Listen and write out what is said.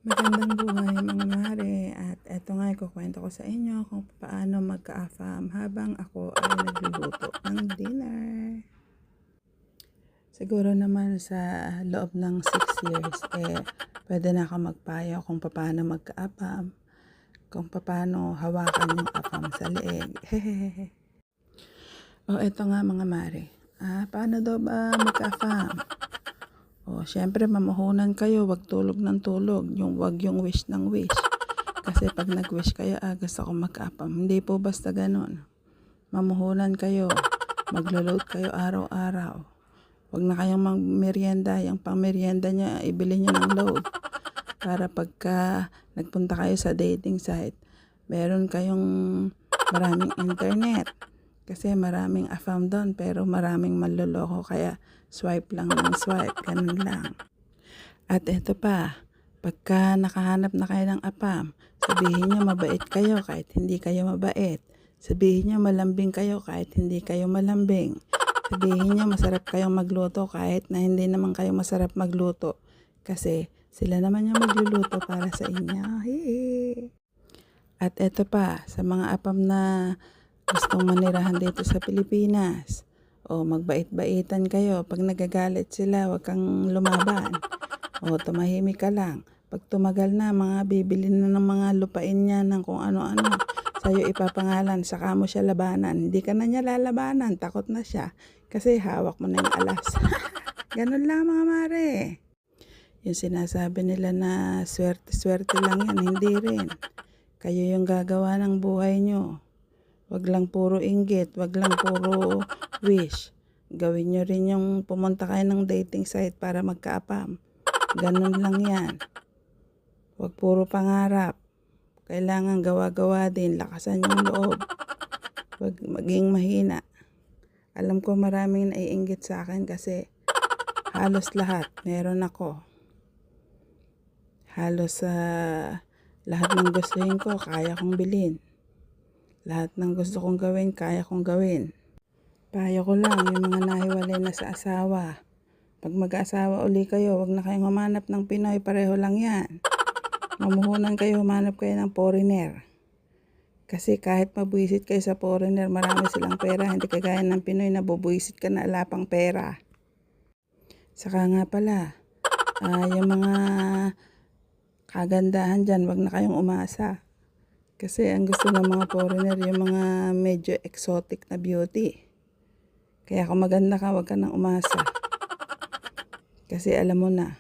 Magandang buhay mga mare, at eto nga ikukwento ko sa inyo kung paano magka-AFAM habang ako ay nagluluto ng dinner. Siguro naman sa loob ng 6 years pwede na ako magpayo kung paano magka-AFAM, kung paano hawakan yung AFAM sa leeg. O eto nga mga mare, paano daw ba magka-AFAM? Syempre mamuhunan kayo, wag tulog ng tulog, wag yung wish ng wish. Kasi pag nag-wish kayo, gusto ko mag-AFAM. Hindi po basta ganun. Mamuhunan kayo, maglo-load kayo araw-araw. Wag na kayong mag-merienda, yung pang-merienda nyo, ibili nyo ng load. Para pagka nagpunta kayo sa dating site, meron kayong maraming internet. Kasi maraming AFAM doon, pero maraming manloloko, kaya swipe lang ng swipe, ganun lang. At eto pa, pagka nakahanap na kayo ng AFAM, sabihin nyo mabait kayo kahit hindi kayo mabait. Sabihin nyo malambing kayo kahit hindi kayo malambing. Sabihin nyo masarap kayong magluto kahit na hindi naman kayo masarap magluto. Kasi sila naman yung magluluto para sa inyo. Hihi. At eto pa, sa mga AFAM na gustong manirahan dito sa Pilipinas, magbait-baitan kayo. Pag nagagalit sila, wag kang lumaban. Tumahimik ka lang. Pag tumagal na, bibili na ng mga lupain niya ng kung ano-ano. Sa'yo ipapangalan, saka mo siya labanan. Hindi ka na niya lalabanan, takot na siya. Kasi hawak mo na yung alas. Ganun lang mga mare. Yung sinasabi nila na swerte-swerte lang yan, hindi rin. Kayo yung gagawa ng buhay nyo. Wag lang puro inggit, wag lang puro wish. Gawin nyo rin yung pumunta kayo ng dating site para magka-AFAM. Ganun lang yan. Wag puro pangarap. Kailangan gawa-gawa din, lakasan yung loob. Wag maging mahina. Alam ko maraming naiinggit sa akin kasi halos lahat meron ako. Halos lahat ng gustuhin ko, kaya kong bilhin. Lahat ng gusto kong gawin, kaya kong gawin. Payo ko lang, yung mga nahiwalay na sa asawa. Pag mag-asawa uli kayo, wag na kayong humanap ng Pinoy, pareho lang yan. Mamuhunan kayo, humanap kayo ng foreigner. Kasi kahit mabwisit kayo sa foreigner, marami silang pera. Hindi kagaya ng Pinoy na bubwisit ka na ala pang pera. Saka nga pala, yung mga kagandahan dyan, wag na kayong umasa. Kasi ang gusto ng mga foreigner, yung mga medyo exotic na beauty. Kaya kung maganda ka, wag ka nang umasa. Kasi alam mo na,